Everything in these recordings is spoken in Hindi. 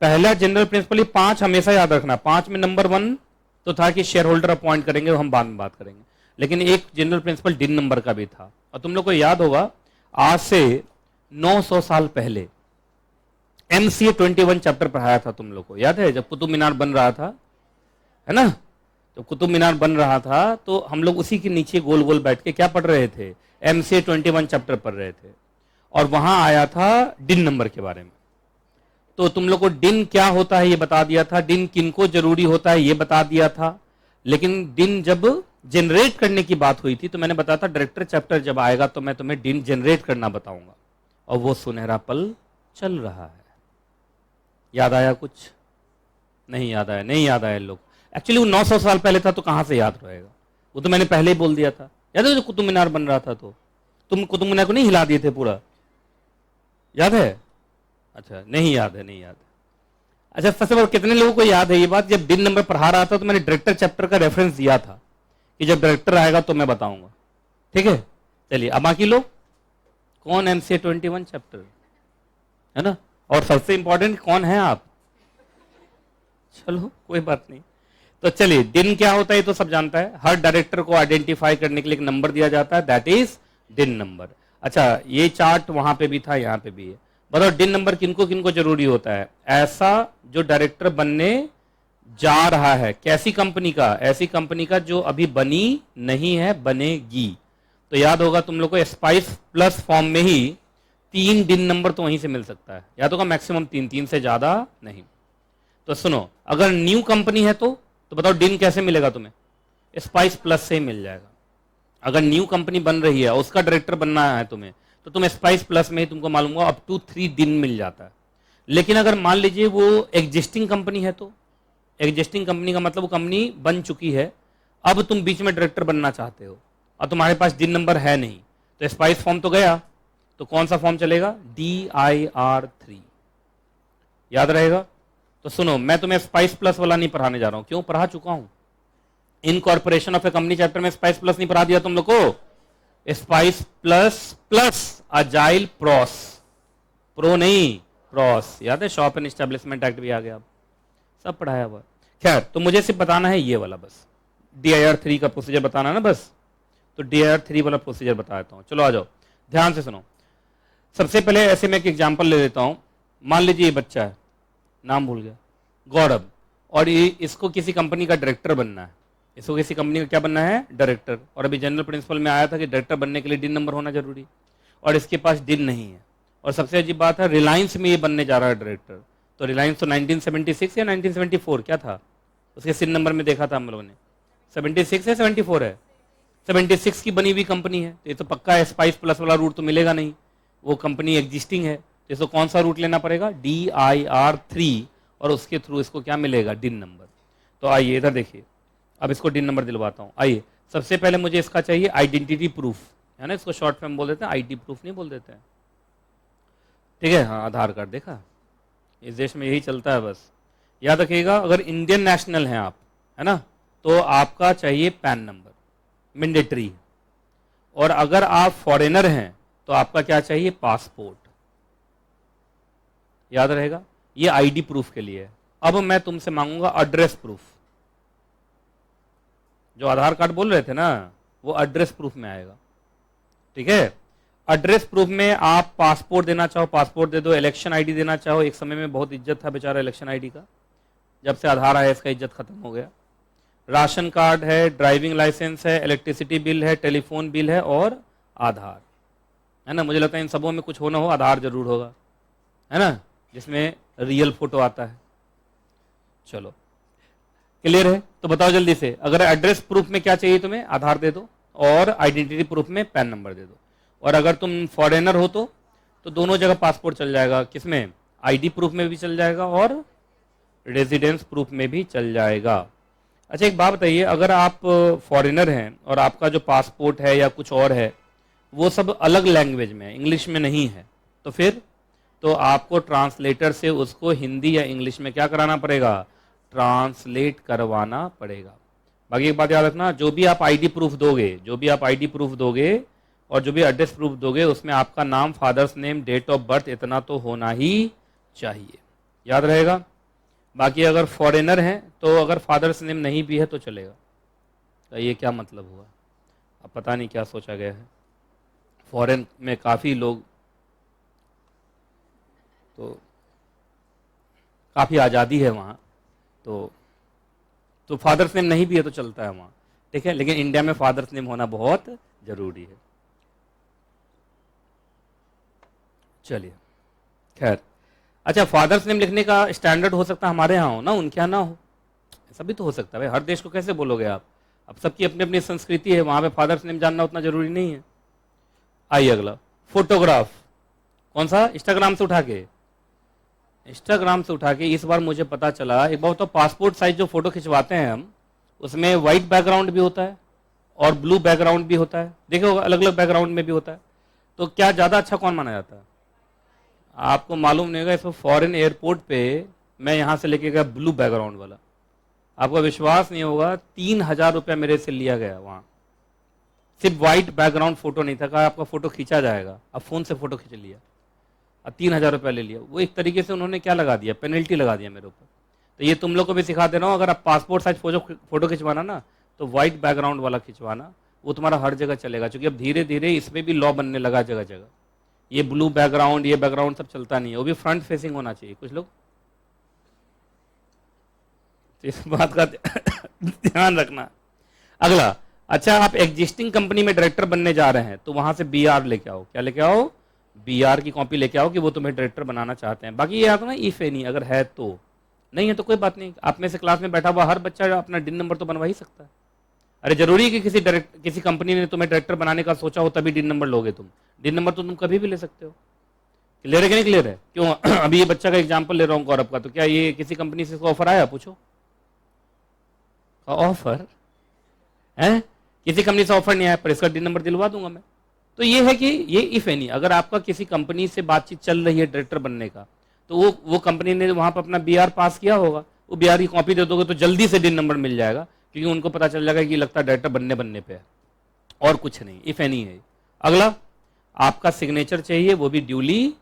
पहला जनरल प्रिंसिपल ये 5 हमेशा याद रखना। 5 में नंबर 1 तो था कि शेयर होल्डर अपॉइंट करेंगे, हम बाद में बात करेंगे, लेकिन एक जनरल प्रिंसिपल डिन नंबर का भी था। और तुम लोग को याद होगा आज से 900 साल पहले MCA 21 चैप्टर पढ़ाया था तुम लोग को, याद है? जब कुतुब मीनार बन रहा था, है ना, जब कुतुब मीनार बन रहा था तो हम लोग उसी के नीचे गोल गोल बैठ के क्या पढ़ रहे थे? MCA 21 चैप्टर पढ़ रहे थे, और वहां आया था डिन नंबर के बारे में। तो तुम लोग को डिन क्या होता है ये बता दिया था, डिन किनको जरूरी होता है ये बता दिया था, लेकिन डिन जब जनरेट करने की बात हुई थी तो मैंने बताया था डायरेक्टर चैप्टर जब आएगा तो मैं तुम्हें डिन जनरेट करना बताऊंगा, और वो सुनहरा पल चल रहा है। याद आया? कुछ नहीं याद आया? नहीं याद आया लोग? एक्चुअली वो 900 साल पहले था तो कहां से याद रहेगा, वो तो मैंने पहले ही बोल दिया था। याद है जो कुतुब मीनार बन रहा था तो तुम कुतुब मीनार को नहीं हिला दिए थे पूरा, याद है? अच्छा नहीं याद है, नहीं याद है। अच्छा सबसे बड़ा कितने लोगों को याद है ये बात? जब डिन नंबर पढ़ा रहा था तो मैंने डायरेक्टर चैप्टर का रेफरेंस दिया था कि जब डायरेक्टर आएगा तो मैं बताऊंगा, ठीक है? चलिए अब बाकी लोग कौन MCA 21 चैप्टर, है ना, और सबसे इंपॉर्टेंट कौन है आप? चलो कोई बात नहीं। तो चलिए डिन क्या होता है ये तो सब जानता है। हर डायरेक्टर को आइडेंटिफाई करने के लिए एक नंबर दिया जाता है, दैट इज डिन नंबर। अच्छा ये चार्ट वहां पे भी था, यहाँ पे भी है। बताओ डिन नंबर किनको किनको जरूरी होता है? ऐसा जो डायरेक्टर बनने जा रहा है, कैसी कंपनी का? ऐसी कंपनी का जो अभी बनी नहीं है, बनेगी। तो याद होगा तुम लोग को स्पाइस प्लस फॉर्म में ही 3 डिन नंबर तो वहीं से मिल सकता है, याद होगा मैक्सिमम 3 से ज्यादा नहीं। तो सुनो, अगर न्यू कंपनी है तो बताओ डिन कैसे मिलेगा तुम्हें? स्पाइस प्लस से ही मिल जाएगा। अगर न्यू कंपनी बन रही है उसका डायरेक्टर बनना है तुम्हें तो तुम स्पाइस प्लस में ही तुमको मालूम होगा अप टू 3 दिन मिल जाता है। लेकिन अगर मान लीजिए वो एग्जिस्टिंग कंपनी है तो एग्जिस्टिंग कंपनी का मतलब वो कंपनी बन चुकी है, अब तुम बीच में डायरेक्टर बनना चाहते हो और तुम्हारे पास डिन नंबर है नहीं, तो स्पाइस फॉर्म तो गया, तो कौन सा फॉर्म चलेगा? DIR3, याद रहेगा? तो सुनो मैं तुम्हें स्पाइस प्लस वाला नहीं पढ़ाने जा रहा हूं, क्यों? पढ़ा चुका हूं। Incorporation of A company chapter में स्पाइस प्लस नहीं पढ़ा दिया तुम लोग को? Spice plus plus agile pros, pro नहीं प्रॉस, याद है? शॉप एंड एस्टेब्लिशमेंट एक्ट भी आ गया, अब सब पढ़ाया हुआ। खैर तो मुझे सिर्फ बताना है ये वाला, बस DIR3 का प्रोसीजर बताना है ना बस। तो DIR3 वाला प्रोसीजर बता देता हूं, चलो आ जाओ ध्यान से सुनो। सबसे पहले ऐसे मैं एक एग्जाम्पल ले लेता हूं। मान लीजिए ये बच्चा है, नाम भूल गया, गौरव, और ये इसको किसी कंपनी का डायरेक्टर बनना है। इसको किसी कंपनी का क्या बनना है? डायरेक्टर। और अभी जनरल प्रिंसिपल में आया था कि डायरेक्टर बनने के लिए डिन नंबर होना जरूरी, और इसके पास डिन नहीं है। और सबसे अजीब बात है रिलायंस में ये बनने जा रहा है डायरेक्टर। तो रिलायंस तो 1976 या 1974 क्या था उसके सिन नंबर में देखा था हम लोगों ने? 76 है 74 है? 76 की बनी हुई कंपनी है, तो ये तो पक्का है स्पाइस प्लस वाला रूट तो मिलेगा नहीं, वो कंपनी एग्जिस्टिंग है। तो इसको कौन सा रूट लेना पड़ेगा? DIR3, और उसके थ्रू इसको क्या मिलेगा? डिन नंबर। तो आइए इधर देखिए, अब इसको डिन नंबर दिलवाता हूँ। आइए सबसे पहले मुझे इसका चाहिए आइडेंटिटी प्रूफ, है ना, इसको शॉर्ट फॉर्म बोल देते हैं, ID प्रूफ नहीं बोल देते हैं, ठीक है? हाँ आधार कार्ड, देखा इस देश में यही चलता है बस। याद रखिएगा अगर इंडियन नेशनल हैं आप, है ना, तो आपका चाहिए पैन नंबर, मैंडेटरी। और अगर आप फॉरेनर हैं तो आपका क्या चाहिए? पासपोर्ट। याद रहेगा, ये ID प्रूफ के लिए है। अब मैं तुमसे मांगूंगा एड्रेस प्रूफ, जो आधार कार्ड बोल रहे थे ना वो एड्रेस प्रूफ में आएगा, ठीक है? एड्रेस प्रूफ में आप पासपोर्ट देना चाहो पासपोर्ट दे दो, इलेक्शन ID देना चाहो, एक समय में बहुत इज्जत था बेचारा इलेक्शन ID का, जब से आधार आया इसका इज्जत खत्म हो गया। राशन कार्ड है, ड्राइविंग लाइसेंस है, इलेक्ट्रिसिटी बिल है, टेलीफोन बिल है और आधार, है ना। मुझे लगता है इन सबों में कुछ होना हो आधार जरूर होगा, है ना, जिसमें रियल फोटो आता है। चलो क्लियर है? तो बताओ जल्दी से, अगर एड्रेस प्रूफ में क्या चाहिए तुम्हें? आधार दे दो, और आइडेंटिटी प्रूफ में पैन नंबर दे दो। और अगर तुम फॉरेनर हो तो दोनों जगह पासपोर्ट चल जाएगा, किसमें? ID प्रूफ में भी चल जाएगा और रेजिडेंस प्रूफ में भी चल जाएगा। अच्छा एक बात बताइए, अगर आप फॉरेनर हैं और आपका जो पासपोर्ट है या कुछ और है वो सब अलग लैंग्वेज में है, इंग्लिश में नहीं है, तो फिर तो आपको ट्रांसलेटर से उसको हिंदी या इंग्लिश में क्या कराना पड़ेगा? ट्रांसलेट करवाना पड़ेगा। बाकी एक बात याद रखना, जो भी आप ID प्रूफ दोगे और जो भी एड्रेस प्रूफ दोगे उसमें आपका नाम, father's name, date of birth इतना तो होना ही चाहिए। याद रहेगा? बाकी अगर फॉरेनर हैं तो अगर फादर्स नेम नहीं भी है तो चलेगा। तो ये क्या मतलब हुआ, अब पता नहीं क्या सोचा गया है। फॉरेन में काफ़ी लोग, तो काफ़ी आज़ादी है वहाँ, तो फादर्स नेम नहीं भी है तो चलता है वहाँ, ठीक है। लेकिन इंडिया में फादर्स नेम होना बहुत ज़रूरी है। चलिए खैर, अच्छा फादर्स नेम लिखने का स्टैंडर्ड हो सकता है हमारे यहाँ हो ना, उनके यहाँ ना हो, ऐसा भी तो हो सकता है भाई। हर देश को कैसे बोलोगे आप, अब सबकी अपनी अपनी संस्कृति है, वहाँ पे फादर्स नेम जानना उतना जरूरी नहीं है। आइए अगला, फोटोग्राफ। कौन सा, इंस्टाग्राम से उठा के, इंस्टाग्राम से उठा के इस बार मुझे पता चला, एक बार तो पासपोर्ट साइज जो फोटो खिंचवाते हैं हम, उसमें व्हाइट बैकग्राउंड भी होता है और ब्लू बैकग्राउंड भी होता है, देखो अलग अलग बैकग्राउंड में भी होता है। तो क्या ज़्यादा अच्छा कौन माना जाता है? आपको मालूम नहीं होगा, इसमें फॉरेन एयरपोर्ट पे मैं यहाँ से लेके गया ब्लू बैकग्राउंड वाला, आपका विश्वास नहीं होगा, 3,000 रुपया मेरे से लिया गया वहाँ, सिर्फ व्हाइट बैकग्राउंड फोटो नहीं था, कहा आपका फोटो खींचा जाएगा, अब फोन से फोटो खींच लिया और 3,000 रुपया ले लिया। वो एक तरीके से उन्होंने क्या लगा दिया, पेनल्टी लगा दिया मेरे ऊपर। तो ये तुम लोग को भी सिखा दे रहा हूँ, अगर आप पासपोर्ट साइज फोटो खिंचवाना ना तो व्हाइट बैकग्राउंड वाला खिंचवाना, वो तुम्हारा हर जगह चलेगा, क्योंकि अब धीरे धीरे इसमें भी लॉ बनने लगा जगह जगह। ये ब्लू बैकग्राउंड, ये बैकग्राउंड सब चलता नहीं है, वो भी फ्रंट फेसिंग होना चाहिए कुछ लोग, तो इस बात का ध्यान रखना। अगला, अच्छा आप एग्जिस्टिंग कंपनी में डायरेक्टर बनने जा रहे हैं तो वहां से BR लेके आओ, क्या लेके आओ, BR की कॉपी लेके आओ कि वो तुम्हें डायरेक्टर बनाना चाहते हैं। बाकी ये आता ना इफ एनी, अगर है तो, नहीं है तो कोई बात नहीं, आप में से क्लास में बैठा हुआ हर बच्चा अपना DIN नंबर तो बनवा ही सकता है। अरे जरूरी है कि किसी कंपनी ने तुम्हें डायरेक्टर बनाने का सोचा हो तभी DIN नंबर लोगे तुम, DIN नंबर तो तुम कभी भी ले सकते हो। क्लियर है कि नहीं क्लियर है? क्यों अभी ये बच्चा का एग्जाम्पल ले रहा हूँ गौरव का, तो क्या ये किसी कंपनी से ऑफर आया, पूछो ऑफर है, किसी कंपनी से ऑफर नहीं आया, पर इसका DIN नंबर दिलवा दूंगा मैं। तो ये है कि ये इफ एनी, अगर आपका किसी कंपनी से बातचीत चल रही है डायरेक्टर बनने का, तो वो कंपनी ने वहां पर अपना BR पास किया होगा, वो BR की कॉपी दे दोगे तो जल्दी से DIN नंबर मिल जाएगा, क्योंकि उनको पता चल जाएगा कि लगता है डायरेक्टर बनने पे है, और कुछ नहीं, इफ एनी है। अगला, आपका सिग्नेचर चाहिए, वो भी ड्यूली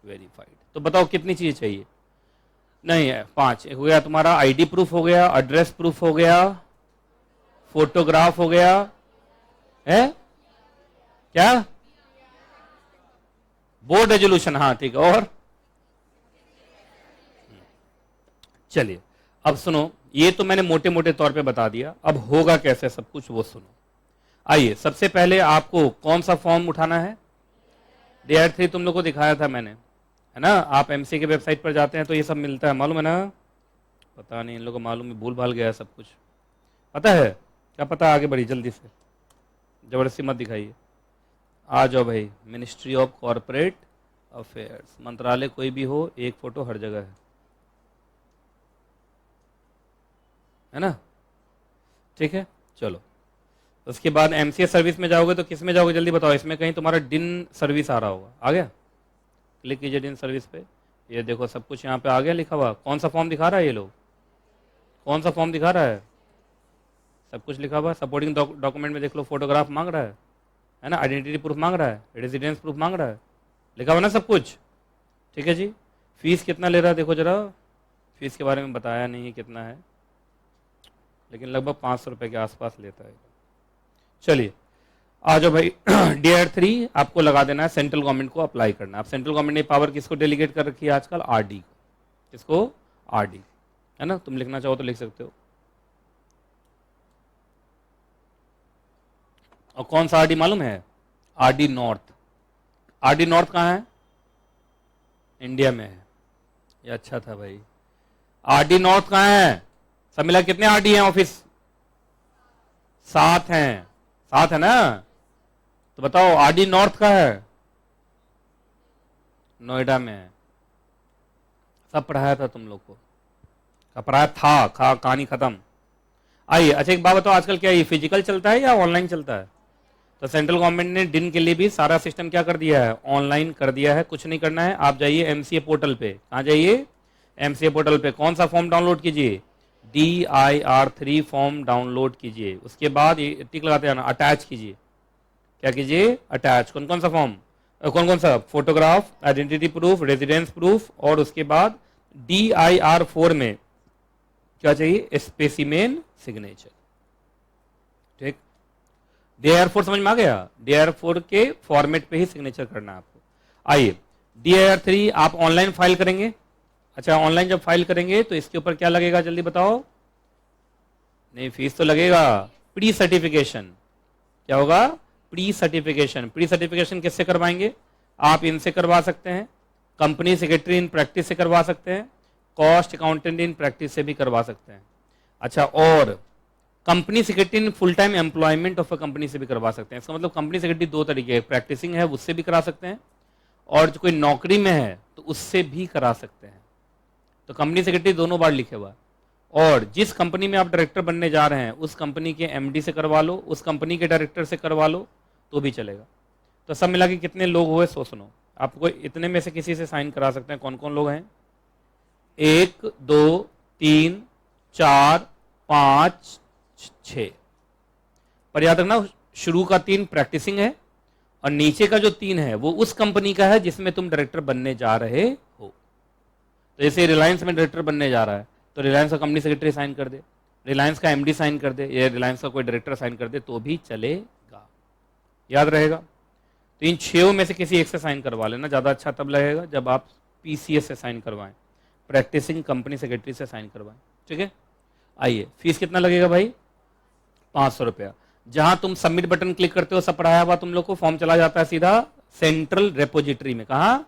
वेरीफाइड। तो बताओ कितनी चीजें चाहिए? नहीं है, 5 हो गया तुम्हारा, ID प्रूफ हो गया, एड्रेस प्रूफ हो गया, फोटोग्राफ हो गया, है क्या, बोर्ड रेजोल्यूशन, हाँ ठीक है, और चलिए अब सुनो, ये तो मैंने मोटे मोटे तौर पे बता दिया, अब होगा कैसे सब कुछ वो सुनो। आइए, सबसे पहले आपको कौन सा फॉर्म उठाना है, DR 3 तुम लोग को दिखाया था मैंने, है ना। आप MC के वेबसाइट पर जाते हैं तो ये सब मिलता है, मालूम है ना? पता नहीं इन लोगों को मालूम है, भूल भाल गया है सब कुछ, पता है क्या? पता, आगे बढ़ी जल्दी से, जबरदस्ती मत दिखाइए, आ जाओ भाई। मिनिस्ट्री ऑफ कॉर्पोरेट अफेयर्स, मंत्रालय कोई भी हो, एक फोटो हर जगह है ना, ठीक है। चलो उसके बाद MCS सर्विस में जाओगे तो किस में जाओगे, जल्दी बताओ, इसमें कहीं तुम्हारा DIN सर्विस आ रहा होगा, आ गया? क्लिक कीजिए DIN सर्विस पे, ये देखो सब कुछ यहाँ पे आ गया लिखा हुआ। कौन सा फॉर्म दिखा रहा है ये लोग, कौन सा फॉर्म दिखा रहा है? सब कुछ लिखा हुआ है। सपोर्टिंग डॉक्यूमेंट में देख लो, फोटोग्राफ मांग रहा है ना, आइडेंटिटी प्रूफ मांग रहा है, रेजिडेंस प्रूफ मांग रहा है, लिखा हुआ ना सब कुछ, ठीक है जी। फीस कितना ले रहा है देखो जरा, फीस के बारे में बताया नहीं है कितना है, लेकिन लगभग 500 रुपये के आसपास लेता है। चलिए आ जाओ भाई। DR 3 आपको लगा देना है, सेंट्रल गवर्नमेंट को अप्लाई करना है। अब सेंट्रल गवर्नमेंट ने पावर किसको डेलीगेट कर रखी है आजकल, RD को, किसको, RD, है ना। तुम लिखना चाहो तो लिख सकते हो। और कौन सा RD मालूम है? RD north. RD नॉर्थ कहाँ है? इंडिया में है, ये अच्छा था भाई। RD नॉर्थ कहाँ है? सब मिला कितने RD हैं ऑफिस? 7 हैं, 7 है ना। तो बताओ RD नॉर्थ का है, नोएडा में है। सब पढ़ाया था तुम लोग को, पढ़ाया था, कहानी खत्म। आइए, अच्छा एक बात बताओ, आजकल क्या ये फिजिकल चलता है या ऑनलाइन चलता है? तो सेंट्रल गवर्नमेंट ने DIN के लिए भी सारा सिस्टम क्या कर दिया है, ऑनलाइन कर दिया है। कुछ नहीं करना है, आप जाइए MCA पोर्टल पे। कहाँ जाइए? MCA पोर्टल पे। कौन सा फॉर्म डाउनलोड कीजिए? DIR 3 फॉर्म डाउनलोड कीजिए। उसके बाद ये टिक लगाते जाना, अटैच कीजिए। क्या कीजिए? अटैच। कौन कौन सा फॉर्म, कौन कौन सा? Photograph, identity proof, residence proof, और उसके बाद DIR 4 में क्या चाहिए, स्पेसिमेन सिग्नेचर। ठीक, DIR4 समझ में आ गया, DIR4 के फॉर्मेट पे ही सिग्नेचर करना है आपको। आइए DIR3 आप ऑनलाइन फाइल करेंगे। अच्छा, ऑनलाइन जब फाइल करेंगे तो इसके ऊपर क्या लगेगा, जल्दी बताओ। नहीं, फीस तो लगेगा। प्री सर्टिफिकेशन, क्या होगा, प्री सर्टिफिकेशन। प्री सर्टिफिकेशन किससे करवाएंगे, आप इनसे करवा सकते हैं, कंपनी सेक्रेटरी इन प्रैक्टिस से करवा सकते हैं, कॉस्ट अकाउंटेंट इन प्रैक्टिस से भी करवा सकते हैं। अच्छा, और company secretary in full time employment of a company से भी करवा सकते हैं। इसका मतलब कंपनी सेक्रेटरी दो तरीके है, प्रैक्टिसिंग है उससे भी करा सकते हैं, और जो कोई नौकरी में है तो उससे भी करा सकते हैं। तो कंपनी सेक्रेटरी दोनों बार लिखे हुआ है। और जिस कंपनी में आप डायरेक्टर बनने जा रहे हैं उस कंपनी के MD से करवा लो, उस कंपनी के डायरेक्टर से करवा लो तो भी चलेगा। तो सब मिला के कितने लोग हुए, सो सुनो, आपको इतने में से किसी से साइन करा सकते हैं। कौन कौन लोग हैं, 1 2 3 4 5 6। पर याद रखना, शुरू का 3 प्रैक्टिसिंग है और नीचे का जो 3 है वो उस कंपनी का है जिसमें तुम डायरेक्टर बनने जा रहे हो। तो जैसे रिलायंस में डायरेक्टर बनने जा रहा है तो रिलायंस का कंपनी सेक्रेटरी साइन कर दे, रिलायंस का MD साइन कर दे, या रिलायंस का कोई डायरेक्टर साइन कर दे तो भी चलेगा। याद रहेगा। तो इन 6 में से किसी एक से साइन करवा लेना, ज्यादा अच्छा तब लगेगा जब आप PCS से साइन करवाएं, प्रैक्टिसिंग कंपनी सेक्रेटरी से साइन करवाएं। ठीक है, आइए फीस कितना लगेगा भाई, 500 रुपया। जहां तुम सबमिट बटन क्लिक करते हो सब पढ़ाया हुआ तुम लोग को, फॉर्म चला जाता है सीधा सेंट्रल रेपोजिटरी में। कहा,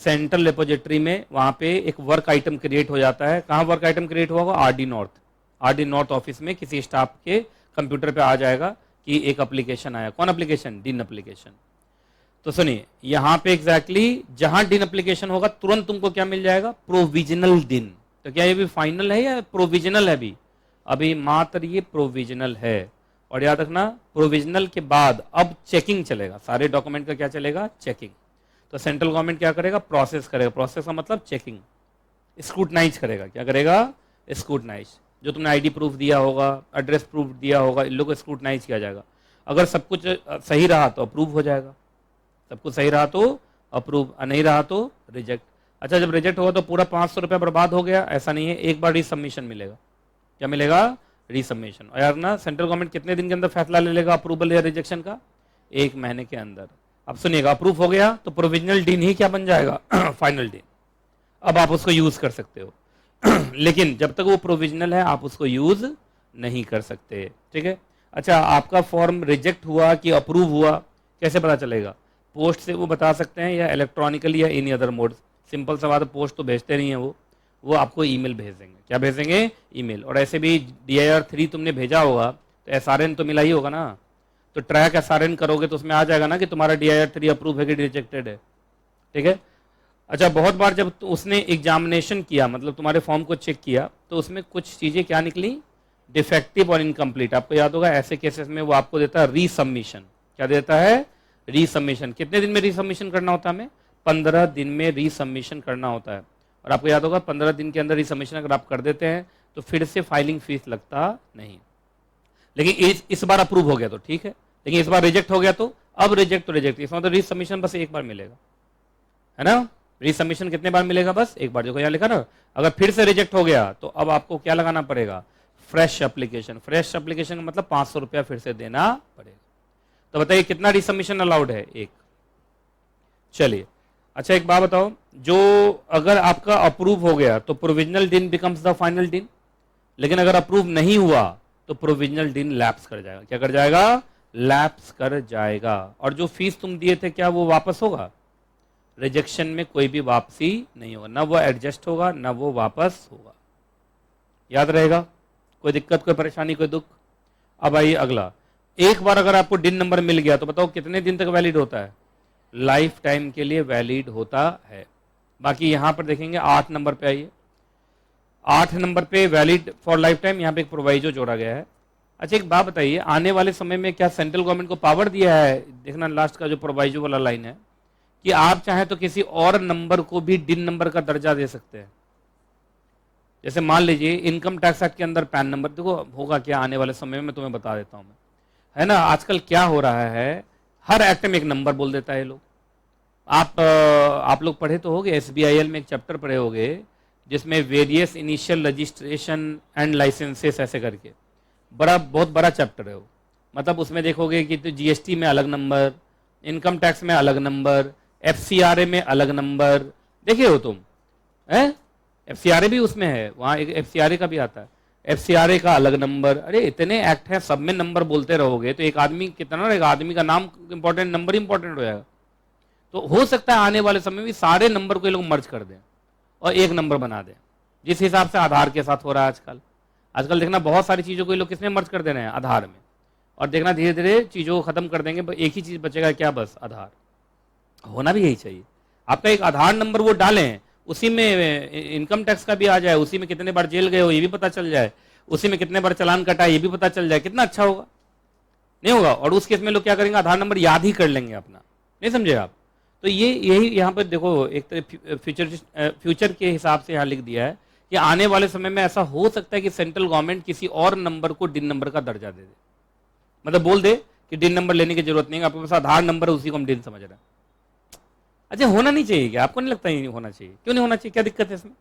सेंट्रल रेपोजिटरी में। वहां पे एक वर्क आइटम क्रिएट हो जाता है। कहां वर्क आइटम क्रिएट होगा, RD नॉर्थ ऑफिस में किसी स्टाफ के कंप्यूटर पे आ जाएगा कि एक एप्लीकेशन आया। कौन एप्लीकेशन, डिन एप्लीकेशन। तो सुनिए, यहां पे एग्जैक्टली जहां डिन एप्लीकेशन होगा तुरंत तुमको क्या मिल जाएगा, प्रोविजनल डिन। तो क्या ये भी फाइनल है या प्रोविजनल है, अभी मात्र ये प्रोविजनल है। और याद रखना, प्रोविजनल के बाद अब चेकिंग चलेगा, सारे डॉक्यूमेंट का क्या चलेगा, चेकिंग। तो सेंट्रल गवर्नमेंट क्या करेगा, प्रोसेस करेगा। प्रोसेस का मतलब चेकिंग, स्क्रूटनाइज करेगा। क्या करेगा, स्क्रूटनाइज। जो तुमने ID प्रूफ दिया होगा, एड्रेस प्रूफ दिया होगा, इन लोगों को स्क्रूटनाइज किया जाएगा। अगर सब कुछ सही रहा तो अप्रूव हो जाएगा, सब कुछ सही रहा तो अप्रूव, नहीं रहा तो रिजेक्ट। अच्छा, जब रिजेक्ट होगा तो पूरा 500 रुपया बर्बाद हो गया, ऐसा नहीं है, एक बार रीसबमिशन मिलेगा। क्या मिलेगा, रीसबमिशन। और यार ना, सेंट्रल गवर्नमेंट कितने दिन के अंदर फैसला ले लेगा अप्रूवल या रिजेक्शन का, 1 महीने के अंदर। अब सुनिएगा, अप्रूव हो गया तो प्रोविजनल डीन ही क्या बन जाएगा, फाइनल डीन। अब आप उसको यूज कर सकते हो लेकिन जब तक वो प्रोविजनल है आप उसको यूज नहीं कर सकते। ठीक है। अच्छा, आपका फॉर्म रिजेक्ट हुआ कि अप्रूव हुआ कैसे पता चलेगा, पोस्ट से वो बता सकते हैं या इलेक्ट्रॉनिकली या एनी अदर मोड। सिंपल सा बात है, पोस्ट तो भेजते नहीं है वो आपको ईमेल भेज देंगे। क्या भेज देंगे, ईमेल। और ऐसे भी DIR3 तुमने भेजा होगा तो SRN तो मिला ही होगा ना, तो ट्रैक SRN करोगे तो उसमें आ जाएगा ना कि तुम्हारा DIR3 अप्रूव है कि रिजेक्टेड है। ठीक है। अच्छा, बहुत बार जब उसने एग्जामिनेशन किया, मतलब तुम्हारे फॉर्म को चेक किया, तो उसमें कुछ चीजें क्या निकली, डिफेक्टिव और इनकम्प्लीट। आपको याद होगा, ऐसे केसेस में वो आपको देता है रीसबमिशन। क्या देता है, रीसबमिशन। कितने दिन में रीसबमिशन करना होता है हमें, 15 दिन में रीसबमिशन करना होता है। और आपको याद होगा 15 दिन के अंदर रीसबमिशन अगर आप कर देते हैं तो फिर से फाइलिंग फीस लगता नहीं। लेकिन इस बार अप्रूव हो गया तो ठीक है, लेकिन इस बार रिजेक्ट हो गया तो अब रिजेक्ट तो रिजेक्ट, इसमें मतलब रीसबमिशन बस एक बार मिलेगा, है ना। रीसबमिशन कितने बार मिलेगा, बस एक बार। देखो यहाँ लिखा ना, अगर फिर से रिजेक्ट हो गया तो अब आपको क्या लगाना पड़ेगा, फ्रेश एप्लीकेशन। फ्रेश एप्लीकेशन का मतलब 500 रुपया फिर से देना पड़ेगा। तो बताइए कितना रीसबमिशन अलाउड है, एक। चलिए, अच्छा एक बात बताओ, जो अगर आपका अप्रूव हो गया तो प्रोविजनल डिन बिकम्स द फाइनल डिन, लेकिन अगर अप्रूव नहीं हुआ तो प्रोविजनल डिन लैप्स कर जाएगा। क्या कर जाएगा, लैप्स कर जाएगा। और जो फीस तुम दिए थे क्या वो वापस होगा, रिजेक्शन में कोई भी वापसी नहीं होगा, ना वो एडजस्ट होगा ना वो वापस होगा। याद रहेगा, कोई दिक्कत, कोई परेशानी, कोई दुख। अब आइए अगला, एक बार अगर आपको डिन नंबर मिल गया तो बताओ कितने दिन तक वैलिड होता है, लाइफ टाइम के लिए वैलिड होता है। बाकी यहां पर देखेंगे 8 नंबर पे आइए, 8 नंबर पे वैलिड फॉर लाइफ टाइम, यहां पे एक प्रोवाइजो जोड़ा गया है। अच्छा एक बात बताइए, आने वाले समय में क्या सेंट्रल गवर्नमेंट को पावर दिया है, देखना लास्ट का जो प्रोवाइजो वाला लाइन है, कि आप चाहें तो किसी और नंबर को भी डिन नंबर का दर्जा दे सकते हैं। जैसे मान लीजिए इनकम टैक्स एक्ट के अंदर पैन नंबर, देखो होगा क्या आने वाले समय में तुम्हें बता देता हूं मैं, है ना। आजकल क्या हो रहा है, हर एक्ट में एक नंबर बोल देता है लोग। आप लोग पढ़े तो होगे, SBIL में एक चैप्टर पढ़े होगे जिसमें various initial registration and licences ऐसे करके बहुत बड़ा चैप्टर है वो। मतलब उसमें देखोगे कि तो जीएसटी में अलग नंबर, इनकम टैक्स में अलग नंबर, एफसीआरए में अलग नंबर, देखे हो तुम है? एफसीआरए भी उसमें है, वहां एक एफसीआरए का भी आता है, एफसीआरए का अलग नंबर। अरे इतने एक्ट हैं, सब में नंबर बोलते रहोगे तो एक आदमी कितना रहेगा, आदमी का नाम इंपॉर्टेंट, नंबर इंपॉर्टेंट हो जाएगा। तो हो सकता है आने वाले समय में सारे नंबर को ये लोग मर्ज कर दें और एक नंबर बना दें, जिस हिसाब से आधार के साथ हो रहा है आजकल। आजकल देखना बहुत सारी चीजों को ये लोग किसमें मर्ज कर दे रहे हैं, आधार में। और देखना धीरे धीरे चीजों को खत्म कर देंगे, एक ही चीज बचेगा क्या, बस आधार। होना भी यही चाहिए, आपका एक आधार नंबर वो डालें, उसी में इनकम टैक्स का भी आ जाए, उसी में कितने बार जेल गए हो ये भी पता चल जाए, उसी में कितने बार चालान कटा ये भी पता चल जाए, कितना अच्छा होगा, नहीं होगा? और उस केस में लोग क्या करेंगे, आधार नंबर याद ही कर लेंगे अपना, नहीं समझे आप? तो यही यहाँ पर देखो, एक तरह फ्यूचर के हिसाब से यहाँ लिख दिया है कि आने वाले समय में ऐसा हो सकता है कि सेंट्रल गवर्नमेंट किसी और नंबर को डिन नंबर का दर्जा दे दे, मतलब बोल दे कि डिन नंबर लेने की जरूरत नहीं है, आपके पास आधार नंबर है, उसी को हम डिन समझ रहे हैं। अच्छा, होना नहीं चाहिए क्या? आपको नहीं लगता ही होना चाहिए? क्यों नहीं होना चाहिए, क्या दिक्कत है इसमें?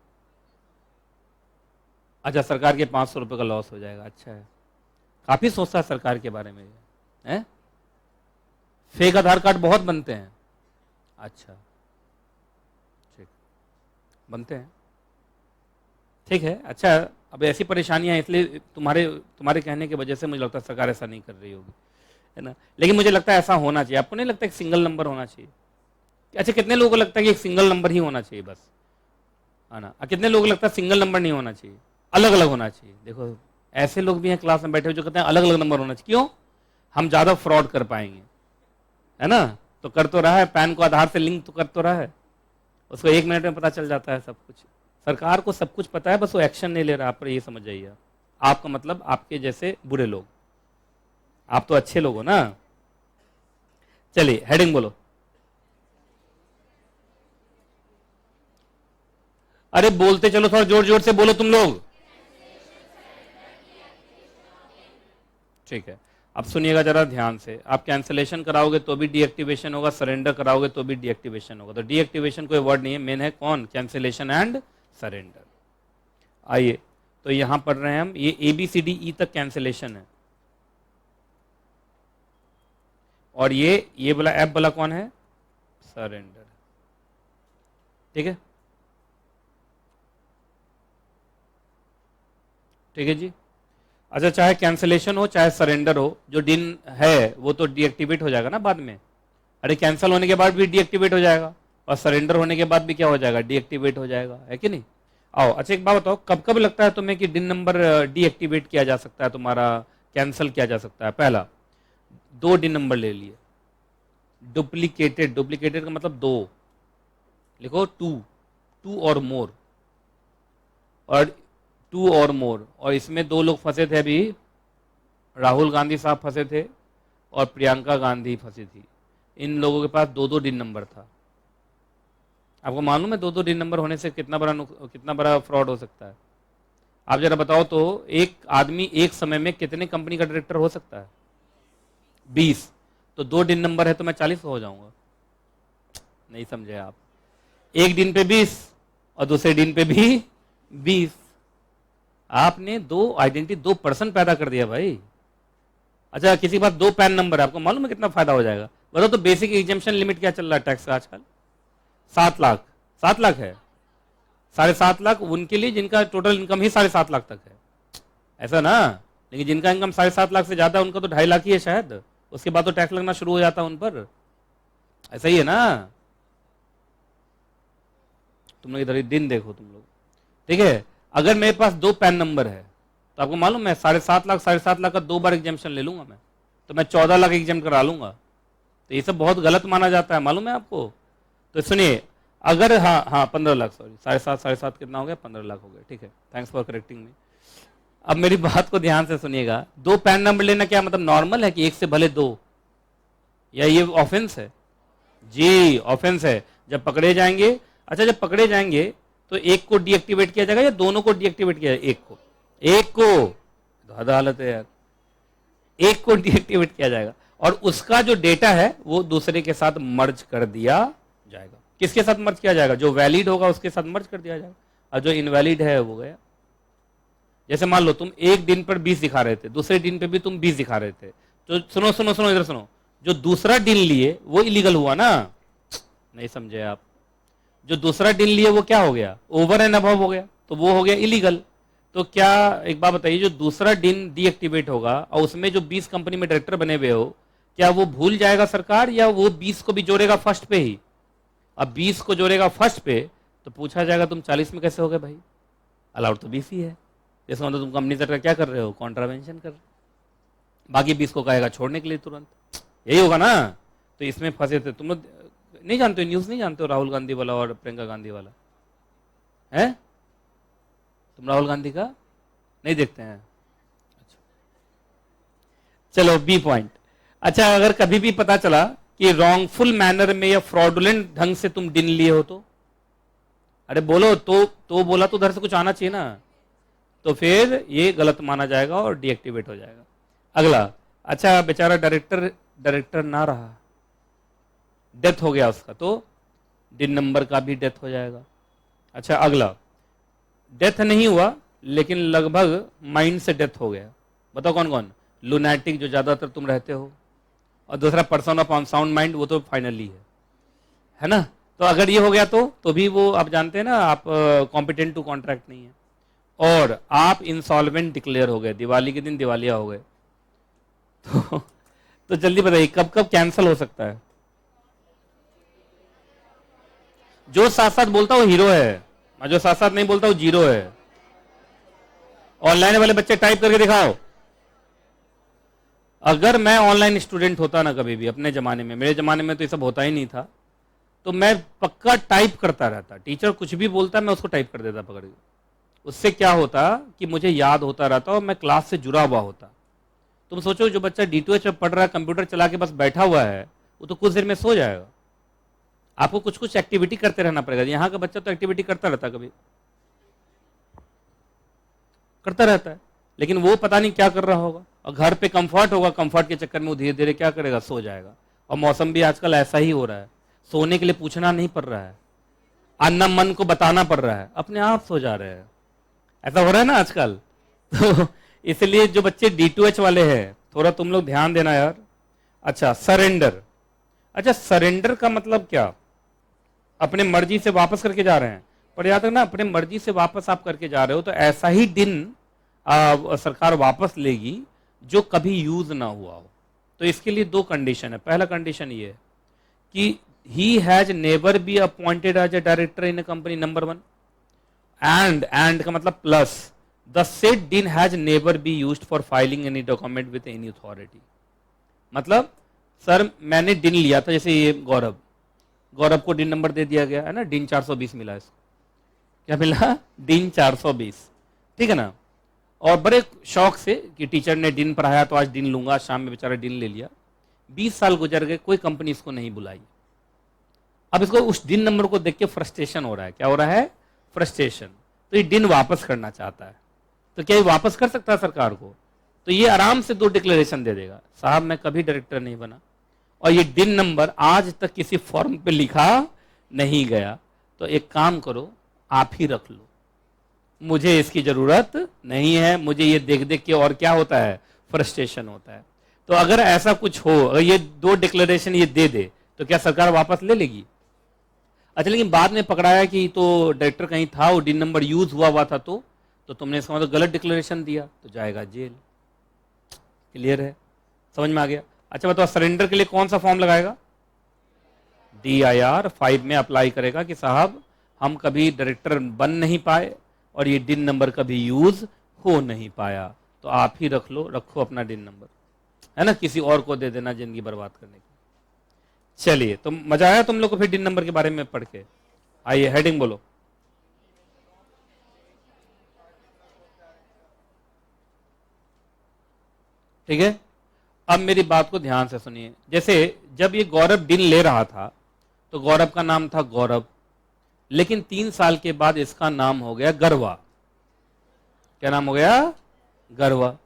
अच्छा, सरकार के 500 रुपए का लॉस हो जाएगा, अच्छा है, काफी सोचता है सरकार के बारे में है? फेक आधार कार्ड बहुत बनते हैं, अच्छा ठीक, बनते हैं, ठीक है। अच्छा, अब ऐसी परेशानियां इसलिए तुम्हारे कहने की वजह से मुझे लगता है सरकार ऐसा नहीं कर रही होगी, है ना? लेकिन मुझे लगता है ऐसा होना चाहिए। आपको नहीं लगता एक सिंगल नंबर होना चाहिए? अच्छा, कितने लोगों को लगता है कि एक सिंगल नंबर ही होना चाहिए बस, है ना? कितने लोगों को लगता है सिंगल नंबर नहीं होना चाहिए, अलग अलग होना चाहिए? देखो ऐसे लोग भी हैं क्लास में बैठे हुए जो कहते हैं अलग अलग नंबर होना चाहिए। क्यों? हम ज्यादा फ्रॉड कर पाएंगे, है ना? तो कर तो रहा है, पैन को आधार से लिंक तो कर तो रहा है, उसको 1 मिनट में पता चल जाता है सब कुछ। सरकार को सब कुछ पता है, बस वो एक्शन नहीं ले रहा। आप पर ये समझ जाइए, आपका मतलब आपके जैसे बुरे लोग, आप तो अच्छे लोग हो ना। चलिए हेडिंग बोलो। अरे बोलते चलो, थोड़ा जोर जोर से बोलो तुम लोग। ठीक है, अब सुनिएगा जरा ध्यान से। आप कैंसिलेशन कराओगे तो भी डीएक्टिवेशन होगा, सरेंडर कराओगे तो भी डीएक्टिवेशन होगा। तो डीएक्टिवेशन कोई वर्ड नहीं है, मेन है कौन, कैंसिलेशन एंड सरेंडर। आइए, तो यहां पढ़ रहे हैं हम, ये ABCDE तक कैंसिलेशन है, और ये वाला F वाला कौन है, सरेंडर। ठीक है, ठीक है जी। अच्छा, चाहे कैंसिलेशन हो चाहे सरेंडर हो, जो डिन है वो तो डीएक्टिवेट हो जाएगा ना बाद में। अरे कैंसिल होने के बाद भी डीएक्टिवेट हो जाएगा, और सरेंडर होने के बाद भी क्या हो जाएगा, डीएक्टिवेट हो जाएगा, है कि नहीं? आओ, अच्छा एक बात बताओ, कब कब लगता है तुम्हें कि डिन नंबर डीएक्टिवेट किया जा सकता है, तुम्हारा कैंसिल किया जा सकता है? पहला, 2 डिन नंबर ले लिए, डुप्लीकेटेड, डुप्लीकेटेड का मतलब 2, लिखो 2 और मोर, और 2 और मोर, और इसमें 2 लोग फंसे थे अभी, राहुल गांधी साहब फंसे थे और प्रियंका गांधी फंसी थी। इन लोगों के पास 2-2 डिन नंबर था। आपको मालूम है 2-2 डिन नंबर होने से कितना बड़ा फ्रॉड हो सकता है? आप जरा बताओ तो, एक आदमी एक समय में कितने कंपनी का डायरेक्टर हो सकता है? 20। तो 2 डिन नंबर है तो मैं 40 हो जाऊंगा, नहीं समझे आप? एक दिन पे 20 और दूसरे दिन पे भी 20। आपने 2 आइडेंटिटी, 2 पर्सन पैदा कर दिया भाई। अच्छा, किसी के पास 2 पैन नंबर है, आपको मालूम है कितना फायदा हो जाएगा? बताओ तो, बेसिक एग्जेम्पशन लिमिट क्या चल रहा है टैक्स का आजकल? 7 लाख। 7 लाख है, 7.5 लाख उनके लिए जिनका टोटल इनकम ही 7.5 लाख तक है, ऐसा ना? लेकिन जिनका इनकम 7.5 लाख से ज्यादा है उनका तो 2.5 लाख ही है शायद, उसके बाद तो टैक्स लगना शुरू हो जाता है उन पर, ऐसा ही है ना? तुम लोग इधर दिन देखो तुम लोग, ठीक है? अगर मेरे पास 2 पैन नंबर है तो आपको मालूम है 7.5 लाख का 2 बार एग्जाम्पशन ले लूंगा मैं, तो मैं 14 लाख एग्जाम करा लूंगा। तो ये सब बहुत गलत माना जाता है, मालूम है आपको? तो सुनिए, अगर हाँ 15 लाख, सॉरी 7.5 कितना हो गया, 15 लाख हो गया, ठीक है, थैंक्स फॉर करेक्टिंग मी। अब मेरी बात को ध्यान से सुनिएगा, 2 पैन नंबर लेना क्या मतलब नॉर्मल है कि एक से भले 2, या ये ऑफेंस है? जी ऑफेंस है, जब पकड़े जाएंगे। अच्छा, जब पकड़े जाएंगे तो एक को डीएक्टिवेट किया जाएगा या दोनों को डीएक्टिवेट किया जाएगा? एक को अदालत है यार, एक को डीएक्टिवेट किया जाएगा, और उसका जो डेटा है वो दूसरे के साथ मर्ज कर दिया जाएगा। किसके साथ मर्ज किया जाएगा? जो वैलिड होगा उसके साथ मर्ज कर दिया जाएगा। और जो इनवैलिड है वो गया। जैसे मान लो तुम एक दिन पर 20 दिखा रहे थे, दूसरे दिन पे भी तुम 20 दिखा रहे थे, तो सुनो सुनो सुनो इधर सुनो, जो दूसरा दिन लिए वो इलीगल हुआ ना, नहीं समझे आप? जो दूसरा दिन लिए वो क्या हो गया? ओवर एंड अबव हो गया, तो वो हो गया इलीगल। तो क्या एक बात बताइए, जो दूसरा दिन डीएक्टिवेट होगा और उसमें जो 20 कंपनी में डायरेक्टर बने हुए हो, क्या वो भूल जाएगा सरकार, या वो 20 को भी जोड़ेगा फर्स्ट पे ही? अब 20 को जोड़ेगा फर्स्ट पे तो पूछा जाएगा तुम 40 में कैसे हो गए भाई, अलाउड तो 20 ही है। जैसे मतलब तुम कंपनी से क्या कर रहे हो, कॉन्ट्रावेंशन कर रहे हो। बाकी 20 को कहेगा छोड़ने के लिए तुरंत, यही होगा ना। तो इसमें फंसे थे तुम लोग, नहीं जानते हो, न्यूज नहीं जानते हो, राहुल गांधी वाला और प्रियंका गांधी वाला है? तुम राहुल गांधी का नहीं देखते हैं? अच्छा, चलो बी पॉइंट। अच्छा, अगर कभी भी पता चला कि रॉन्गफुल मैनर में या फ्रॉडुलेंट ढंग से तुम डिन लिए हो तो, अरे बोलो तो बोला तो उधर से कुछ आना चाहिए ना, तो फिर ये गलत माना जाएगा और डीएक्टिवेट हो जाएगा। अगला, अच्छा बेचारा डायरेक्टर ना रहा, डेथ हो गया उसका, तो डिन नंबर का भी डेथ हो जाएगा। अच्छा अगला, डेथ नहीं हुआ लेकिन लगभग माइंड से डेथ हो गया, बताओ कौन कौन? लुनैटिक जो ज्यादातर तुम रहते हो, और दूसरा पर्सन ऑफ अनसाउंड माइंड, वो तो फाइनली है ना। तो अगर ये हो गया तो भी वो आप जानते हैं ना, आप कॉम्पिटेंट टू कॉन्ट्रैक्ट नहीं है, और आप इंसॉल्वेंट डिक्लेयर हो गए, दिवाली के दिन दिवालिया हो गए, तो जल्दी बताइए कब कब कैंसिल हो सकता है? जो साथ साथ बोलता वो हीरो है, और जो साथ साथ नहीं बोलता वो जीरो है। ऑनलाइन वाले बच्चे टाइप करके दिखाओ। अगर मैं ऑनलाइन स्टूडेंट होता ना कभी भी अपने जमाने में, मेरे जमाने में तो ये सब होता ही नहीं था, तो मैं पक्का टाइप करता रहता। टीचर कुछ भी बोलता मैं उसको टाइप कर देता पकड़ के। उससे क्या होता कि मुझे याद होता रहता और मैं क्लास से जुड़ा हुआ होता। तुम सोचो, जो बच्चा D2H में पढ़ रहा है, कंप्यूटर चला के बस बैठा हुआ है, वो तो कुछ देर में सो जाएगा। आपको कुछ कुछ एक्टिविटी करते रहना पड़ेगा। यहाँ का बच्चा तो एक्टिविटी करता रहता, कभी करता रहता है, लेकिन वो पता नहीं क्या कर रहा होगा, और घर पे कंफर्ट होगा, कंफर्ट के चक्कर में वो धीरे धीरे क्या करेगा, सो जाएगा। और मौसम भी आजकल ऐसा ही हो रहा है, सोने के लिए पूछना नहीं पड़ रहा है, अन्ना मन को बताना पड़ रहा है, अपने आप सो जा रहे हैं। ऐसा हो रहा है ना आजकल। तो इसलिए जो बच्चे D2H वाले हैं, थोड़ा तुम लोग ध्यान देना यार। अच्छा सरेंडर, अच्छा सरेंडर का मतलब क्या? अपने मर्जी से वापस करके जा रहे हैं, पर याद रखना अपने मर्जी से वापस आप करके जा रहे हो तो ऐसा ही दिन सरकार वापस लेगी जो कभी यूज ना हुआ हो। तो इसके लिए दो कंडीशन है। पहला कंडीशन ये है कि he has never be appointed as a director in a company, number 1। And का मतलब plus, the said DIN has never be used for filing any document with any authority. मतलब सर मैंने दिन लिया था, जैसे ये गौरव को दिन नंबर दे दिया गया है ना, दिन 420 मिला इसको। क्या मिला? दिन 420, ठीक है ना। और बड़े शौक से कि टीचर ने दिन पढ़ाया तो आज दिन लूंगा, शाम में बेचारा दिन ले लिया। 20 साल गुजर गए, कोई कंपनी इसको नहीं बुलाई। अब इसको उस दिन नंबर को देख के फ्रस्ट्रेशन हो रहा है। क्या हो रहा है? फ्रस्ट्रेशन। तो ये दिन वापस करना चाहता है। तो क्या ये वापस कर सकता है सरकार को? तो ये आराम से 2 डिक्लेरेशन दे देगा, साहब मैं कभी डायरेक्टर नहीं बना और ये दिन नंबर आज तक किसी फॉर्म पे लिखा नहीं गया, तो एक काम करो आप ही रख लो, मुझे इसकी जरूरत नहीं है। मुझे ये देख देख के और क्या होता है, फ्रस्ट्रेशन होता है। तो अगर ऐसा कुछ हो, अगर ये 2 डिक्लेरेशन ये दे दे तो क्या सरकार वापस ले लेगी? अच्छा, लेकिन बाद में पकड़ाया कि तो डायरेक्टर कहीं था, वो दिन नंबर यूज हुआ था, तो तुमने इसका मतलब गलत डिक्लेरेशन दिया, तो जाएगा जेल। क्लियर है? समझ में आ गया? अच्छा बताओ, सरेंडर के लिए कौन सा फॉर्म लगाएगा? DIR 5 में अप्लाई करेगा कि साहब हम कभी डायरेक्टर बन नहीं पाए और ये दिन नंबर कभी यूज हो नहीं पाया, तो आप ही रखो अपना दिन नंबर, है ना, किसी और को दे देना जिंदगी बर्बाद करने की। चलिए, तो मजा आया तुम लोग को फिर दिन नंबर के बारे में पढ़ के? आइए हेडिंग बोलो। ठीक है, अब मेरी बात को ध्यान से सुनिए। जैसे जब ये गौरव दिन ले रहा था तो गौरव का नाम था गौरव, लेकिन 3 साल के बाद इसका नाम हो गया गरवा। क्या नाम हो गया? गरवा।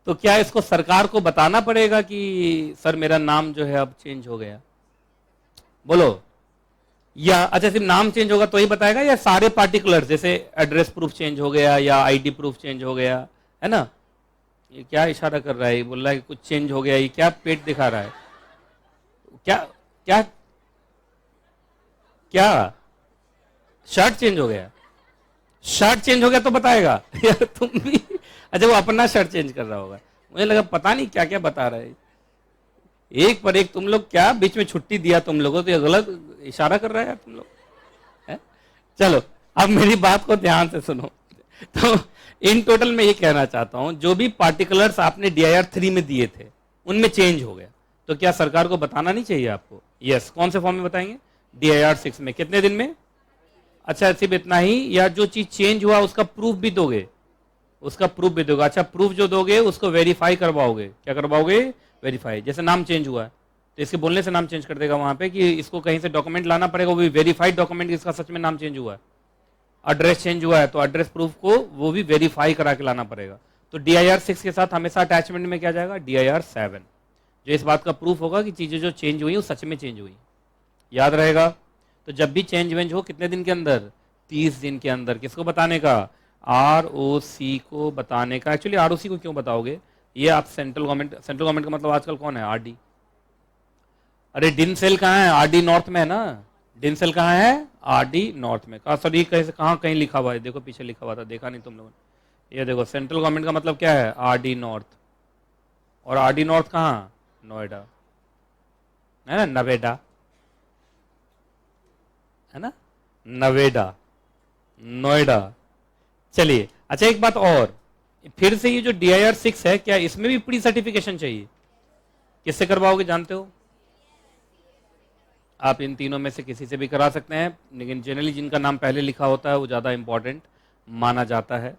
तो क्या इसको सरकार को बताना पड़ेगा कि सर मेरा नाम जो है अब चेंज हो गया? बोलो। या अच्छा सिर्फ नाम चेंज होगा तो ही बताएगा, या सारे पार्टिकुलर, जैसे एड्रेस प्रूफ चेंज हो गया या आईडी प्रूफ चेंज हो गया, है ना? ये क्या इशारा कर रहा है, ये बोल रहा है कि कुछ चेंज हो गया, ये क्या पेट दिखा रहा है, क्या क्या क्या शर्ट चेंज हो गया? शर्ट चेंज हो गया तो बताएगा यार तुम भी। अच्छा वो अपना शर्ट चेंज कर रहा होगा, मुझे लगा पता नहीं क्या क्या बता रहा है, एक पर एक तुम लोग, क्या बीच में छुट्टी दिया तुम लोगों, तो ये गलत इशारा कर रहा है यार तुम लोग, है? चलो अब मेरी बात को ध्यान से सुनो। तो इन टोटल मैं ये कहना चाहता हूं, जो भी पार्टिकुलर्स आपने DIR 3 में दिए थे उनमें चेंज हो गया, तो क्या सरकार को बताना नहीं चाहिए आपको? यस, कौन से फॉर्म में बताएंगे? DIR 6 में। कितने दिन में? अच्छा सिर्फ इतना ही, या जो चीज चेंज हुआ उसका प्रूफ भी दोगे? उसका प्रूफ भी दोगे। अच्छा प्रूफ जो दोगे उसको वेरीफाई करवाओगे, क्या करवाओगे? वेरीफाई। जैसे नाम चेंज हुआ है तो इसके बोलने से नाम चेंज कर देगा वहां पे, कि इसको कहीं से डॉक्यूमेंट लाना पड़ेगा, वो भी वेरीफाइड डॉक्यूमेंट, इसका सच में नाम चेंज हुआ है। एड्रेस चेंज हुआ है तो एड्रेस प्रूफ को वो भी वेरीफाई करा के लाना पड़ेगा। तो DIR 6 के साथ हमेशा अटैचमेंट में क्या जाएगा? DIR 7, जो इस बात का प्रूफ होगा कि चीजें जो चेंज हुई वो सच में चेंज हुई। याद रहेगा? तो जब भी चेंज वेंज हो कितने दिन के अंदर? 30 दिन के अंदर। किसको बताने का? ROC को बताने का। एक्चुअली ROC को क्यों बताओगे? ये आप सेंट्रल गवर्नमेंट का मतलब आजकल कौन है? RD। अरे डिन सेल कहाँ है? RD नॉर्थ में है ना। डिन सेल कहाँ है? RD नॉर्थ में। कहा सर ये कैसे, कहाँ कहीं लिखा हुआ है? देखो पीछे लिखा हुआ था, देखा नहीं तुम लोगों ने? ये देखो सेंट्रल गवर्नमेंट का मतलब क्या है? RD north. और RD नॉर्थ कहाँ? नोएडा, है ना? नवेडा, है ना? नवेडा, नोएडा। चलिए अच्छा एक बात और, फिर से ये जो DIR 6 है, क्या इसमें भी प्री सर्टिफिकेशन चाहिए? किससे करवाओगे जानते हो? आप इन तीनों में से किसी से भी करा सकते हैं, लेकिन जनरली जिनका नाम पहले लिखा होता है वो ज़्यादा इंपॉर्टेंट माना जाता है,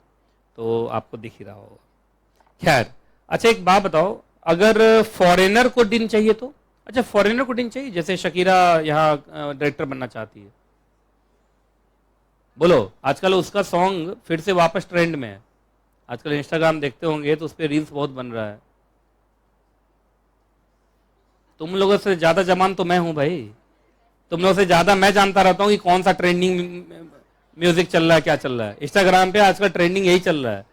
तो आपको दिख ही रहा होगा। खैर अच्छा एक बात बताओ, अगर फॉरेनर को डिन चाहिए तो? अच्छा फॉरेनर को डिन चाहिए, जैसे शकीरा यहाँ डायरेक्टर बनना चाहती है, बोलो आजकल उसका सॉन्ग फिर से वापस ट्रेंड में है। आजकल इंस्टाग्राम देखते होंगे तो उस पर रील्स बहुत बन रहा है। तुम लोगों से ज्यादा जवान तो मैं हूं भाई, तुम लोगों से ज्यादा मैं जानता रहता हूं कि कौन सा ट्रेंडिंग म्यूजिक चल रहा है, क्या चल रहा है। इंस्टाग्राम पे आजकल ट्रेंडिंग यही चल रहा है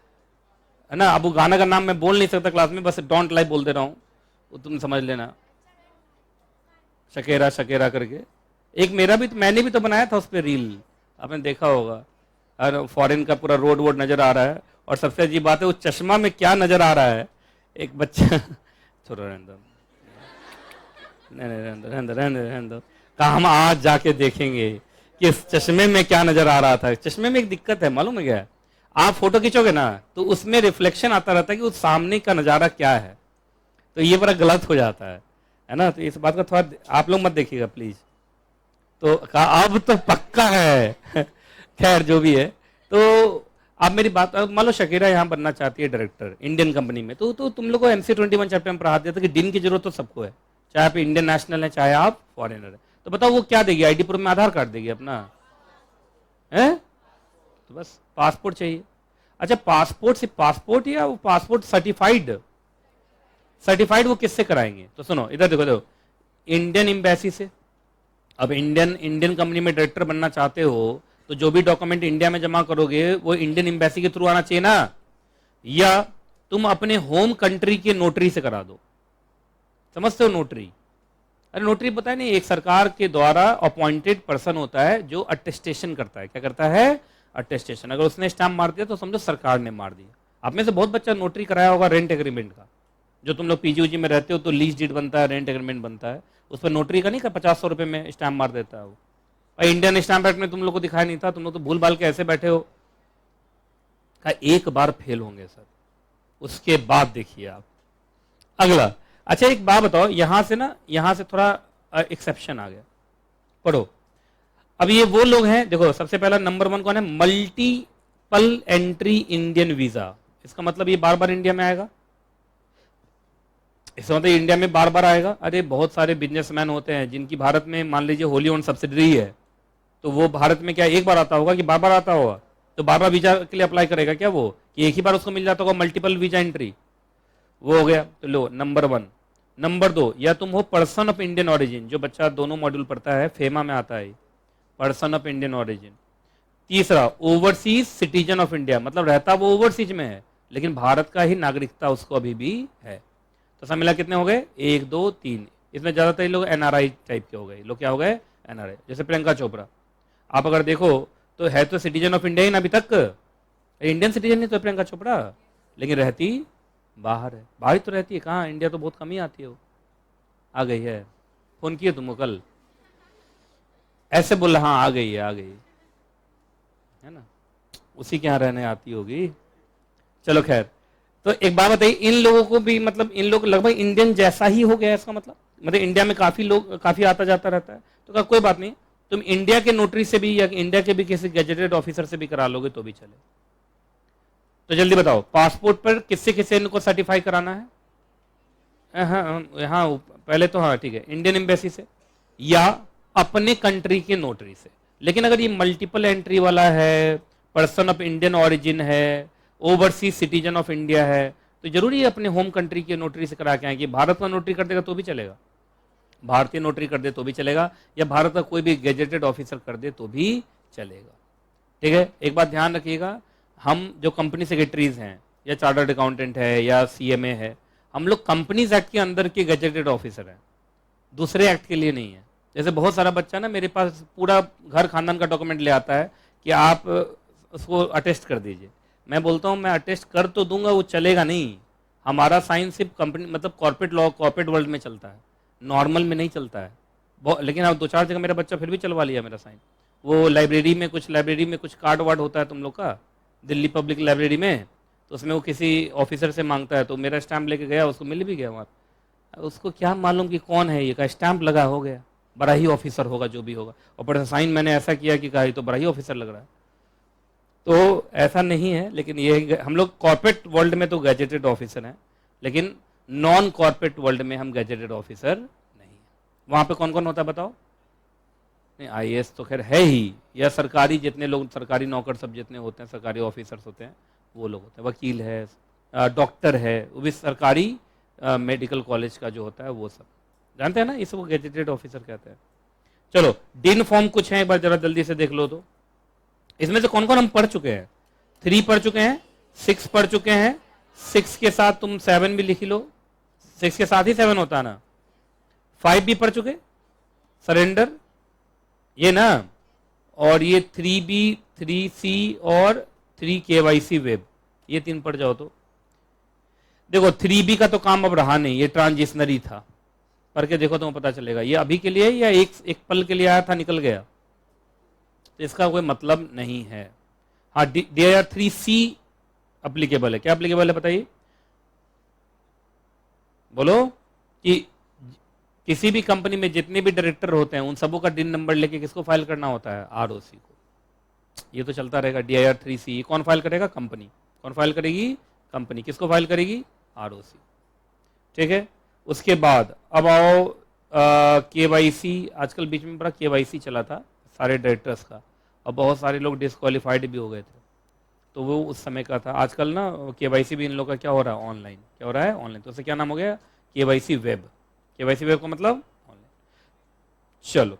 ना? अब वो गाना का नाम मैं बोल नहीं सकता क्लास में, बस डोंट लाइक बोल दे रहा हूं, वो तुम समझ लेना। शकेरा शकेरा करके एक मेरा भी, मैंने भी तो बनाया था उस पर रील, आपने देखा होगा। और फॉरेन का पूरा रोड वोड नजर आ रहा है, और सबसे अजीब बात है वो चश्मा में क्या नजर आ रहा है, एक बच्चा छोड़ो रहने दो, नहीं रहने दो, कहा हम आज जाके देखेंगे कि इस चश्मे में क्या नजर आ रहा था। चश्मे में एक दिक्कत है, मालूम है क्या? आप फोटो खींचोगे ना तो उसमें रिफ्लेक्शन आता रहता है कि उस सामने का नजारा क्या है, तो ये बड़ा गलत हो जाता है ना? तो इस बात का थोड़ा आप लोग मत देखिएगा प्लीज। तो कहा अब तो पक्का है खैर जो भी है, तो आप मेरी बात, मान लो शकीरा यहाँ बनना चाहती है डायरेक्टर इंडियन कंपनी में, तो तुम लोग को MC21 चैप्टर में पढ़ा दिया था कि डिन की जरूरत तो सबको है, चाहे आप इंडियन नेशनल है चाहे आप फॉरेनर है। तो बताओ वो क्या देगी? आईडी प्रूफ में आधार कार्ड देगी अपना, है? तो बस पासपोर्ट चाहिए। अच्छा पासपोर्ट, सिर्फ पासपोर्ट या वो पासपोर्ट सर्टिफाइड? सर्टिफाइड वो किससे कराएंगे? तो सुनो इधर देखो, इंडियन एम्बेसी से। अब इंडियन कंपनी में डायरेक्टर बनना चाहते हो तो जो भी डॉक्यूमेंट इंडिया में जमा करोगे वो इंडियन एम्बेसी के थ्रू आना चाहिए ना, या तुम अपने होम कंट्री के नोटरी से करा दो। समझते हो नोटरी? अरे नोटरी पता है नहीं, एक सरकार के द्वारा अपॉइंटेड पर्सन होता है जो अटेस्टेशन करता है। क्या करता है? अटेस्टेशन। अगर उसने स्टैम्प मार दिया तो समझो सरकार ने मार दिया। आप में से बहुत बच्चा नोटरी कराया होगा रेंट एग्रीमेंट का, जो तुम लोग PG में रहते हो तो लीज डीड बनता है, रेंट एग्रीमेंट बनता है, उस पर नोटरी का नहीं का 50-100 रुपए में स्टैम्प मार देता है वो। और इंडियन स्टैम्प एक्ट में तुम लोग को दिखाया नहीं था, तुम लोग तो भूल भाल के ऐसे बैठे हो। का एक बार फेल होंगे सर, उसके बाद देखिए आप अगला। अच्छा एक बात बताओ, यहां से ना, यहां से थोड़ा एक्सेप्शन आ गया, पढ़ो। अब ये वो लोग हैं, देखो सबसे पहला नंबर 1 कौन है? Multiple entry Indian visa. इसका मतलब ये बार बार इंडिया में आएगा, इसका मतलब इंडिया में बार बार आएगा। अरे बहुत सारे बिजनेसमैन होते हैं जिनकी भारत में मान लीजिए होली ओन सब्सिडरी है, तो वो भारत में क्या एक बार आता होगा कि बार बार आता होगा? तो बार बार वीजा के लिए अप्लाई करेगा क्या वो, कि एक ही बार उसको मिल जाता होगा मल्टीपल वीजा एंट्री? वो हो गया। तो लो नंबर 1। नंबर 2, या तुम हो पर्सन ऑफ इंडियन ऑरिजिन, जो बच्चा दोनों मॉड्यूल पढ़ता है, फेमा में आता है, पर्सन ऑफ इंडियन ऑरिजिन। तीसरा ओवरसीज सिटीजन ऑफ इंडिया, मतलब रहता वो ओवरसीज में है लेकिन भारत का ही नागरिकता उसको अभी भी है। तो सब मिला कितने हो गए, 1 2 3। इसमें ज्यादातर लोग एनआरआई टाइप के हो गए। लोग क्या हो गए, एनआरआई। जैसे प्रियंका चोपड़ा, आप अगर देखो तो है तो सिटीजन ऑफ इंडिया ही ना अभी तक, इंडियन सिटीजन नहीं तो प्रियंका चोपड़ा, लेकिन रहती बाहर है। बाहर ही तो रहती है, कहाँ, इंडिया तो बहुत कम ही आती है वो। आ गई है, फोन किए तुमको कल, ऐसे बोल हाँ आ गई है, आ गई है ना, उसी के यहाँ रहने आती होगी। चलो खैर, तो एक बात बताइए, इन लोगों को भी मतलब इन लोग लगभग इंडियन जैसा ही हो गया इसका मतलब इंडिया में काफी लोग काफी आता जाता रहता है। तो कहा कोई बात नहीं, तुम इंडिया के नोटरी से भी या इंडिया के भी किसी गेजेटेड ऑफिसर से भी करा लोगे तो भी चले। तो जल्दी बताओ, पासपोर्ट पर किससे किससे इनको सर्टिफाई कराना है? हाँ पहले तो हाँ ठीक है, इंडियन एम्बेसी से या अपने कंट्री के नोटरी से। लेकिन अगर ये मल्टीपल एंट्री वाला है, पर्सन ऑफ इंडियन ऑरिजिन है, ओवरसीज सिटीजन ऑफ इंडिया है, तो जरूरी है अपने होम कंट्री के नोटरी से करा के आए। कि भारत का नोटरी कर देगा तो भी चलेगा, भारतीय नोटरी कर दे तो भी चलेगा, या भारत का कोई भी गेजेटेड ऑफिसर कर दे तो भी चलेगा। ठीक है, एक बात ध्यान रखिएगा, हम जो कंपनी सेक्रेटरीज हैं या चार्टर्ड अकाउंटेंट है या सीएमए है, हम लोग कंपनीज एक्ट के अंदर के गेजेटेड ऑफिसर हैं, दूसरे एक्ट के लिए नहीं है। जैसे बहुत सारा बच्चा ना मेरे पास पूरा घर खानदान का डॉक्यूमेंट ले आता है कि आप उसको अटेस्ट कर दीजिए। मैं बोलता हूँ मैं अटेस्ट कर तो दूंगा, वो चलेगा नहीं। हमारा साइन सिर्फ कंपनी मतलब कॉर्पोरेट लॉ, कॉर्पोरेट वर्ल्ड में चलता है, नॉर्मल में नहीं चलता है। लेकिन अब 2-4 जगह मेरा बच्चा फिर भी चलवा लिया मेरा साइन। वो लाइब्रेरी में कुछ कार्ड वार्ड होता है तुम लोग का, दिल्ली पब्लिक लाइब्रेरी में, तो उसमें वो किसी ऑफिसर से मांगता है, तो मेरा स्टैंप लेके गया, उसको मिल भी गया वहाँ। उसको क्या मालूम कि कौन है ये, का स्टैंप लगा, हो गया, बड़ा ही ऑफिसर होगा जो भी होगा। और पर साइन मैंने ऐसा किया कि कहा तो बड़ा ही ऑफिसर लग रहा है। तो ऐसा नहीं है, लेकिन ये हम लोग कॉर्पोरेट वर्ल्ड में तो गैजेटेड ऑफिसर हैं, लेकिन नॉन कॉर्पोरेट वर्ल्ड में हम गैजेटेड ऑफिसर नहीं है। वहां पे कौन कौन होता है बताओ? नहीं, आईएएस तो खैर है ही, या सरकारी जितने लोग सरकारी नौकर सब जितने होते हैं, सरकारी ऑफिसर्स होते हैं वो लोग होते हैं। वकील है, डॉक्टर है, वो भी सरकारी मेडिकल कॉलेज का जो होता है वो सब जानते हैं ना, इसको गैजेटेड ऑफिसर कहते हैं। चलो डिन फॉर्म कुछ है, एक बार जरा जल्दी से देख लो। तो इसमें से कौन कौन हम पढ़ चुके हैं? 3 पढ़ चुके हैं, 6 पढ़ चुके हैं, 6 के साथ तुम 7 भी लिख लो, 6 के साथ ही 7 होता है ना। 5 भी पढ़ चुके, सरेंडर ये ना, और ये 3B, 3C और 3 KYC वेब, ये 3 पढ़ जाओ। तो देखो 3B का तो काम अब रहा नहीं, ये ट्रांजिशनरी था, पढ़ के देखो तो पता चलेगा ये अभी के लिए या एक पल के लिए आया था निकल गया, तो इसका कोई मतलब नहीं है। हाँ DIR 3C अप्लीकेबल है। क्या अप्लीकेबल है बताइए, बोलो? कि किसी भी कंपनी में जितने भी डायरेक्टर होते हैं उन सबों का डिन नंबर लेके किसको फाइल करना होता है? ROC को। ये तो चलता रहेगा। DIR 3C कौन फाइल करेगा? कंपनी। कौन फाइल करेगी? कंपनी। किसको फाइल करेगी? ROC। ठीक है, उसके बाद अब आओ KYC। आजकल बीच में बड़ा KYC चला था सारे डायरेक्टर्स का, और बहुत सारे लोग डिस्क्वालीफाइड भी हो गए थे, तो वो उस समय का था। आजकल ना KYC भी इन लोगों का क्या हो रहा है? ऑनलाइन। क्या हो रहा है? ऑनलाइन। तो उसे क्या नाम हो गया? KYC web. KYC वेब का मतलब ऑनलाइन। चलो